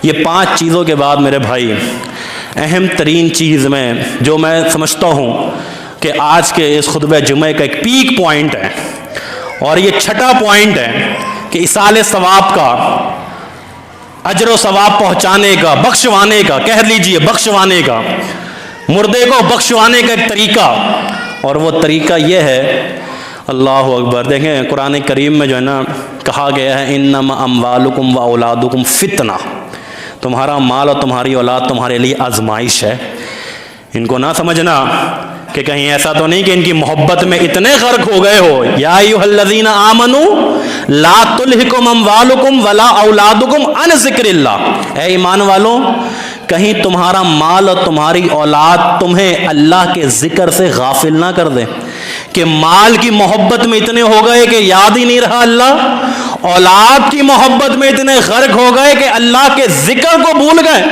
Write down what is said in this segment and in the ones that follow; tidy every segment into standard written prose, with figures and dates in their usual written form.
یہ 5 چیزوں کے بعد میرے بھائی اہم ترین چیز میں جو میں سمجھتا ہوں کہ آج کے اس خطبہ جمعہ کا ایک پیک پوائنٹ ہے، اور یہ چھٹا پوائنٹ ہے کہ ایصال ثواب کا، اجر و ثواب پہنچانے کا، بخشوانے کا، کہہ لیجئے بخشوانے کا، مردے کو بخشوانے کا ایک طریقہ، اور وہ طریقہ یہ ہے، اللہ اکبر، دیکھیں قرآن کریم میں جو ہے نا کہا گیا ہے انما اموالکم و اولادکم فتنہ، تمہارا مال اور تمہاری اولاد تمہارے لیے آزمائش ہے۔ ان کو نہ سمجھنا کہ کہیں ایسا تو نہیں کہ ان کی محبت میں اتنے غرق ہو گئے ہو۔ یا ایھا الذین آمنوا لا تلھکم اموالکم ولا اولادکم عن ذکر اللہ، اے ایمان والوں کہیں تمہارا مال اور تمہاری اولاد تمہیں اللہ کے ذکر سے غافل نہ کر دے، کہ مال کی محبت میں اتنے ہو گئے کہ یاد ہی نہیں رہا اللہ، اولاد کی محبت میں اتنے غرق ہو گئے کہ اللہ کے ذکر کو بھول گئے۔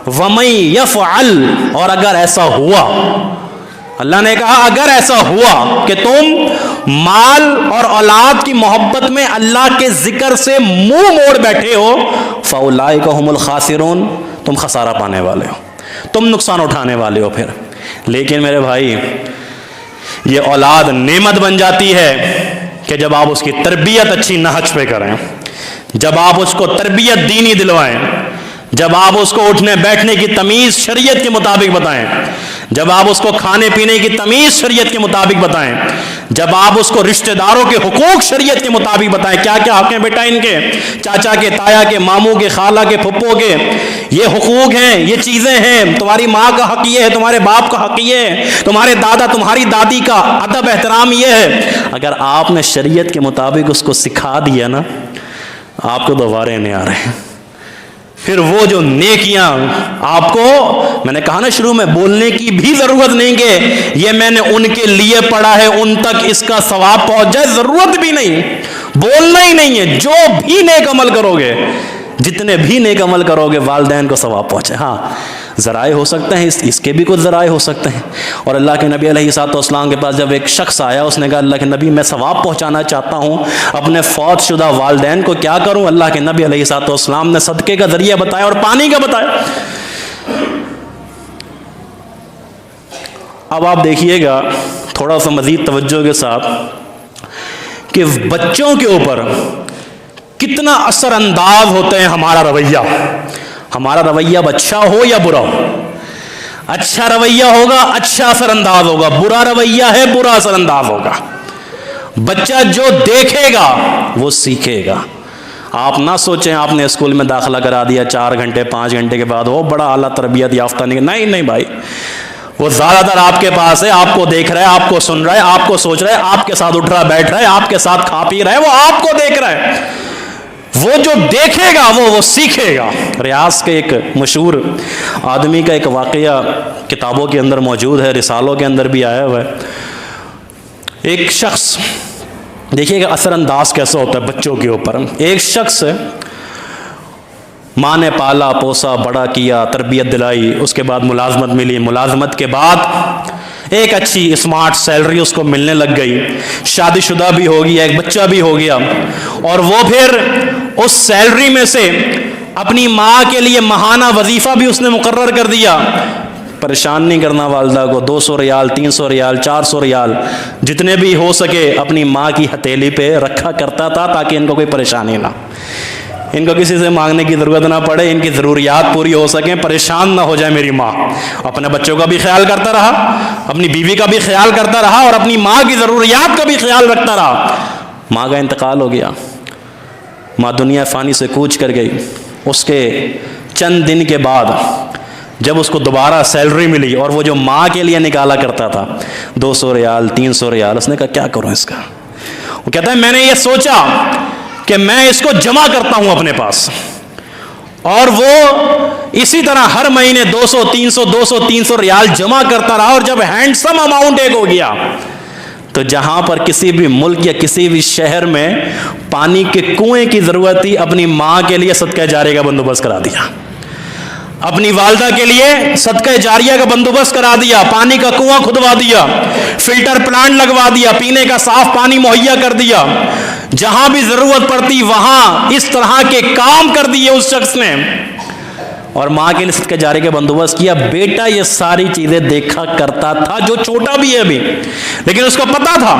وَمَن يَفْعَلْ، اور اگر ایسا ہوا، اللہ نے کہا اگر ایسا ہوا کہ تم مال اور اولاد کی محبت میں اللہ کے ذکر سے منہ موڑ بیٹھے ہو، فَأُولَٰئِكَ هُمُ الْخَاسِرُونَ، تم خسارہ پانے والے ہو، تم نقصان اٹھانے والے ہو پھر۔ لیکن میرے بھائی یہ اولاد نعمت بن جاتی ہے کہ جب آپ اس کی تربیت اچھی نہج پہ کریں، جب آپ اس کو تربیت دینی دلوائیں، جب آپ اس کو اٹھنے بیٹھنے کی تمیز شریعت کے مطابق بتائیں، جب آپ اس کو کھانے پینے کی تمیز شریعت کے مطابق بتائیں، جب آپ اس کو رشتہ داروں کے حقوق شریعت کے مطابق بتائیں، کیا کیا حق ہیں بیٹا ان کے، چاچا کے، تایا کے، ماموں کے، خالہ کے، پھپھو کے، یہ حقوق ہیں، یہ چیزیں ہیں، تمہاری ماں کا حق یہ ہے، تمہارے باپ کا حق یہ ہے، تمہارے دادا تمہاری دادی کا ادب احترام یہ ہے۔ اگر آپ نے شریعت کے مطابق اس کو سکھا دیا نا، آپ کو دوبارے نہیں آ رہے ہیں۔ پھر وہ جو نیکیاں آپ کو، میں نے کہا نا شروع میں، بولنے کی بھی ضرورت نہیں کہ یہ میں نے ان کے لیے پڑھا ہے ان تک اس کا ثواب پہنچ جائے، ضرورت بھی نہیں، بولنا ہی نہیں ہے۔ جو بھی نیک عمل کرو گے، جتنے بھی نیک عمل کرو گے، والدین کو ثواب پہنچے۔ ہاں ذرائع ہو سکتے ہیں، اس کے بھی کچھ ذرائع ہو سکتے ہیں۔ اور اللہ کے نبی علیہ الصلوۃ والسلام کے پاس جب ایک شخص آیا، اس نے کہا اللہ کے نبی میں ثواب پہنچانا چاہتا ہوں اپنے فوت شدہ والدین کو، کیا کروں؟ اللہ کے نبی علیہ الصلوۃ والسلام نے صدقے کا ذریعہ بتایا اور پانی کا بتایا۔ اب آپ دیکھیے گا تھوڑا سا مزید توجہ کے ساتھ کہ بچوں کے اوپر کتنا اثر انداز ہوتے ہیں ہمارا رویہ۔ ہمارا رویہ اب اچھا ہو یا برا ہو، اچھا رویہ ہوگا اچھا اثر انداز ہوگا، برا رویہ ہے برا اثر انداز ہوگا۔ بچہ جو دیکھے گا وہ سیکھے گا۔ آپ نہ سوچیں آپ نے اسکول میں داخلہ کرا دیا 4 گھنٹے 5 گھنٹے کے بعد وہ بڑا اعلیٰ تربیت یافتہ نہیں بھائی، وہ زیادہ تر آپ کے پاس ہے، آپ کو دیکھ رہا ہے، آپ کو سن رہا ہے، آپ کو سوچ رہا ہے، آپ کے ساتھ اٹھ رہا ہے بیٹھ رہا ہے، آپ کے ساتھ کھا پی رہا ہے، وہ آپ کو دیکھ رہا ہے۔ وہ جو دیکھے گا وہ سیکھے گا۔ ریاض کے ایک مشہور آدمی کا ایک واقعہ کتابوں کے اندر موجود ہے، رسالوں کے اندر بھی آیا ہوا ہے۔ ایک شخص، دیکھیے گا اثر انداز کیسا ہوتا ہے بچوں کے اوپر۔ ایک شخص ماں نے پالا پوسا بڑا کیا، تربیت دلائی، اس کے بعد ملازمت ملی، ملازمت کے بعد ایک اچھی اسمارٹ سیلری اس کو ملنے لگ گئی، شادی شدہ بھی ہو گیا، ایک بچہ بھی ہو گیا، اور وہ پھر اس سیلری میں سے اپنی ماں کے لیے ماہانہ وظیفہ بھی اس نے مقرر کر دیا۔ پریشان نہیں کرنا والدہ کو، 200 ریال 300 ریال 400 ریال جتنے بھی ہو سکے اپنی ماں کی ہتھیلی پہ رکھا کرتا تھا تاکہ ان کو کوئی پریشانی نہ، ان کو کسی سے مانگنے کی ضرورت نہ پڑے، ان کی ضروریات پوری ہو سکیں، پریشان نہ ہو جائے میری ماں۔ اپنے بچوں کا بھی خیال کرتا رہا، اپنی بیوی کا بھی خیال کرتا رہا، اور اپنی ماں کی ضروریات کا بھی خیال رکھتا رہا۔ ماں کا انتقال ہو گیا، ماں دنیا فانی سے کوچ کر گئی۔ اس کے چند دن کے بعد جب اس کو دوبارہ سیلری ملی، اور وہ جو ماں کے لیے نکالا کرتا تھا 200 ریال 300 ریال، اس نے کہا کیا کروں اس کا؟ وہ کہتا ہے میں نے یہ سوچا کہ میں اس کو جمع کرتا ہوں اپنے پاس، اور وہ اسی طرح ہر مہینے 200 300 ریال جمع کرتا رہا، اور جب ہینڈسم اماؤنٹ ایک ہو گیا تو جہاں پر کسی بھی ملک یا کسی بھی شہر میں پانی کے کنویں کی ضرورت تھی، اپنی ماں کے لیے صدقہ جاریہ کا بندوبست کرا دیا، اپنی والدہ کے لیے صدقہ جاریہ کا بندوبست کرا دیا، پانی کا کنواں کھدوا دیا، فلٹر پلانٹ لگوا دیا، پینے کا صاف پانی مہیا کر دیا، جہاں بھی ضرورت پڑتی وہاں اس طرح کے کام کر دیے اس شخص نے۔ اور ماں کے لیے صدقہ جاری کا بندوبست کیا. بیٹا یہ ساری چیزیں دیکھا کرتا تھا, جو چھوٹا بھی ہے ابھی, لیکن اس کو پتا تھا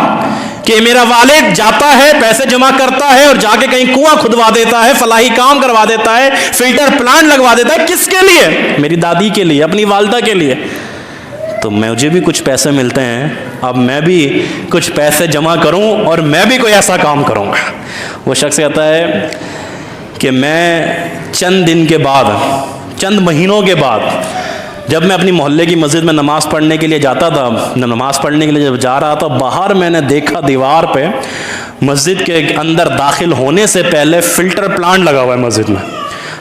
کہ میرا والد جاتا ہے, پیسے جمع کرتا ہے اور جا کے کہیں کنواں کھدوا دیتا ہے, فلاحی کام کروا دیتا ہے, فلٹر پلانٹ لگوا دیتا ہے. کس کے لیے؟ میری دادی کے لیے, اپنی والدہ کے لیے. تو مجھے بھی کچھ پیسے ملتے ہیں, اب میں بھی کچھ پیسے جمع کروں اور میں بھی کوئی ایسا کام کروں گا. وہ شخص کہتا ہے کہ میں چند دن کے بعد, چند مہینوں کے بعد, جب میں اپنی محلے کی مسجد میں نماز پڑھنے کے لیے جاتا تھا, نماز پڑھنے کے لیے جب جا رہا تھا, باہر میں نے دیکھا دیوار پہ مسجد کے اندر داخل ہونے سے پہلے فلٹر پلانٹ لگا ہوا ہے مسجد میں.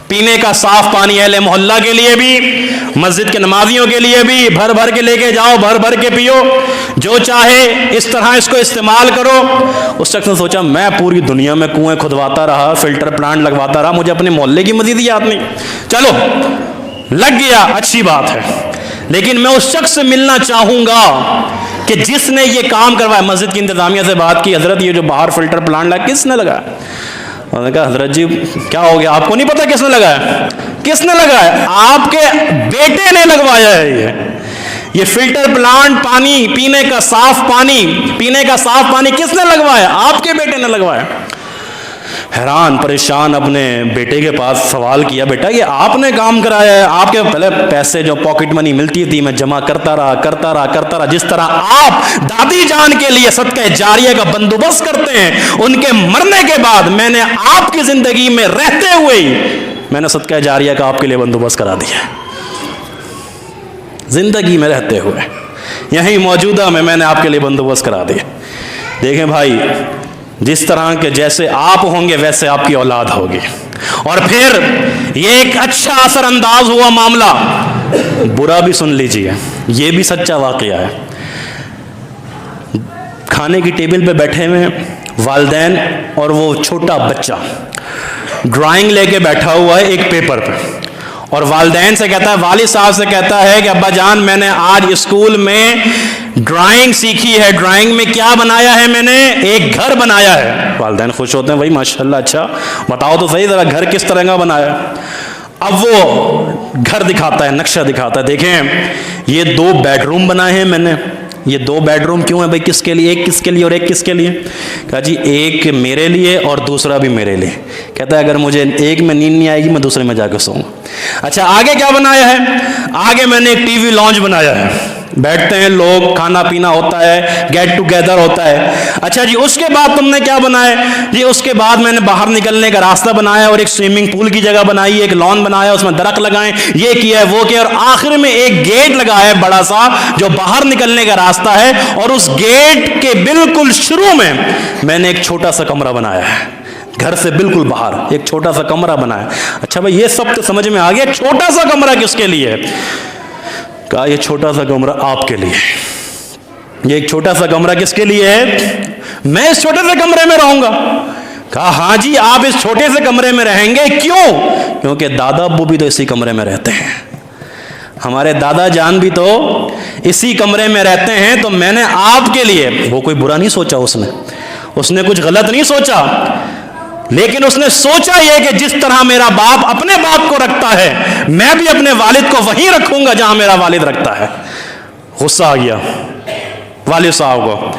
پینے کا صاف پانی اہل محلہ کے لیے بھی, مسجد کے نمازیوں کے لیے بھی, بھر بھر کے لے کے جاؤ, بھر بھر کے پیو, جو چاہے اس طرح اس کو استعمال کرو. اس شخص نے سوچا میں پوری دنیا میں کنویں کھدواتا رہا, فلٹر پلانٹ لگواتا رہا, مجھے اپنے محلے کی مسجد یاد نہیں. چلو لگ گیا, اچھی بات ہے, لیکن میں اس شخص سے ملنا چاہوں گا کہ جس نے یہ کام کروایا. مسجد کی انتظامیہ سے بات کی, حضرت یہ جو باہر فلٹر پلانٹ لگا کس نے لگایا؟ انہوں نے کہا حضرت جی کیا ہو گیا, آپ کو نہیں پتا کس نے لگایا؟ کس نے لگایا؟ آپ کے بیٹے نے لگوایا ہے. یہ فلٹر پلانٹ, پانی پینے کا صاف پانی کس نے لگوایا؟ آپ کے بیٹے نے لگوایا. حیران پریشان اپنے بیٹے کے پاس سوال کیا, بیٹا یہ آپ نے کام کرایا ہے؟ آپ کے پہلے پیسے جو پاکٹ منی ملتی تھی میں جمع کرتا رہا. جس طرح آپ دادی جان کے لیے صدقہ جاریہ کا بندوبست کرتے ہیں, ان کے مرنے کے بعد میں نے آپ کی زندگی میں رہتے ہوئے ہی میں نے صدقہ جاریہ کا آپ کے لیے بندوبست کرا دیا. زندگی میں رہتے ہوئے یہیں موجودہ میں نے آپ کے لیے بندوبست کرا دیا. دیکھیں بھائی, جس طرح کے جیسے آپ ہوں گے ویسے آپ کی اولاد ہوگی. اور پھر یہ ایک اچھا اثر انداز ہوا معاملہ. برا بھی سن لیجئے, یہ بھی سچا واقعہ ہے. کھانے کی ٹیبل پہ بیٹھے ہوئے والدین اور وہ چھوٹا بچہ ڈرائنگ لے کے بیٹھا ہوا ہے ایک پیپر پہ, اور والدین سے کہتا ہے, والد صاحب سے کہتا ہے کہ ابا جان میں نے آج اسکول میں ڈرائنگ سیکھی ہے. ڈرائنگ میں کیا بنایا ہے؟ میں نے ایک گھر بنایا ہے. والدین خوش ہوتے ہیں, بھائی ماشاءاللہ, اچھا بتاؤ تو صحیح ذرا گھر کس طرح کا بنایا. اب وہ گھر دکھاتا ہے, نقشہ دکھاتا ہے. دیکھیں یہ 2 بیڈ روم بنائے ہیں میں نے. یہ 2 بیڈ روم کیوں ہیں بھائی, کس کے لیے؟ ایک کس کے لیے اور ایک کس کے لیے؟ کہا جی ایک میرے لیے اور دوسرا بھی میرے لیے. کہتا ہے اگر مجھے ایک میں نیند نہیں آئے گی میں دوسرے میں جا کے سوؤں. اچھا آگے کیا بنایا ہے؟ آگے میں نے ایک ٹی وی لانچ بنایا ہے, بیٹھتے ہیں لوگ, کھانا پینا ہوتا ہے, گیٹ ٹوگیدر ہوتا ہے. اچھا جی اس کے بعد تم نے کیا بنایا؟ جی اس کے بعد میں نے باہر نکلنے کا راستہ بنایا اور ایک سوئمنگ پول کی جگہ بنائی, ایک لان بنایا, اس میں درخت لگائے, یہ کیا ہے وہ کیا, اور آخر میں ایک گیٹ لگایا ہے بڑا سا جو باہر نکلنے کا راستہ ہے, اور اس گیٹ کے بالکل شروع میں نے ایک چھوٹا سا کمرہ بنایا ہے. گھر سے بالکل باہر ایک چھوٹا سا کمرہ بنایا. اچھا بھائی یہ سب تو سمجھ میں آ گیا, چھوٹا سا کمرہ کس کے لیے ہے؟ کہا یہ چھوٹا سا کمرہ آپ کے لیے. یہ ایک چھوٹا سا کمرہ کس کے لیے ہے؟ میں اس چھوٹے سے کمرے میں رہوں گا. کہا ہاں جی آپ اس چھوٹے سے کمرے میں رہیں گے. کیوں؟ کیونکہ دادا ابو بھی تو اسی کمرے میں رہتے ہیں, ہمارے دادا جان بھی تو اسی کمرے میں رہتے ہیں. تو میں نے آپ کے لیے, وہ کوئی برا نہیں سوچا, اس نے کچھ غلط نہیں سوچا, لیکن اس نے سوچا یہ کہ جس طرح میرا باپ اپنے باپ کو رکھتا ہے میں بھی اپنے والد کو وہیں رکھوں گا جہاں میرا والد رکھتا ہے. غصہ آ گیا والد صاحب کو.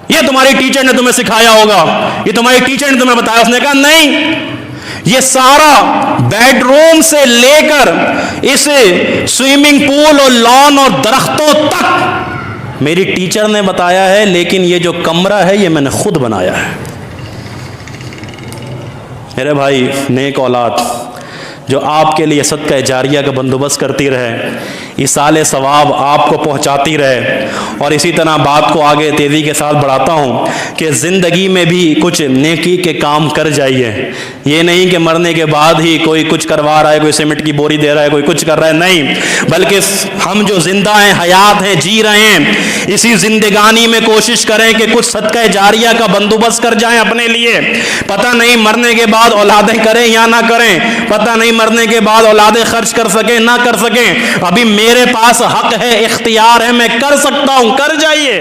یہ تمہاری ٹیچر نے تمہیں سکھایا ہوگا, یہ تمہاری ٹیچر نے تمہیں بتایا. اس نے کہا نہیں, یہ سارا بیڈ روم سے لے کر اس سوئمنگ پول اور لان اور درختوں تک میری ٹیچر نے بتایا ہے, لیکن یہ جو کمرہ ہے یہ میں نے خود بنایا ہے. میرے بھائی, نیک اولاد جو آپ کے لیے صدقہ جاریہ کا بندوبست کرتی رہے, ایصال ثواب آپ کو پہنچاتی رہے. اور اسی طرح بات کو آگے تیزی کے ساتھ بڑھاتا ہوں کہ زندگی میں بھی کچھ نیکی کے کام کر جائیے. یہ نہیں کہ مرنے کے بعد ہی کوئی کچھ کروا رہا ہے, کوئی سیمنٹ کی بوری دے رہا ہے, کوئی کچھ کر رہا ہے, نہیں. بلکہ ہم جو زندہ ہیں, حیات ہیں, جی رہے ہیں, اسی زندگانی میں کوشش کریں کہ کچھ صدقہ جاریہ کا بندوبست کر جائیں اپنے لیے. پتہ نہیں مرنے کے بعد اولادیں کریں یا نہ کریں, پتہ نہیں مرنے کے بعد اولادیں خرچ کر سکیں نہ کر سکیں. ابھی میرے پاس حق ہے, اختیار ہے, میں کر سکتا ہوں, کر جائیے.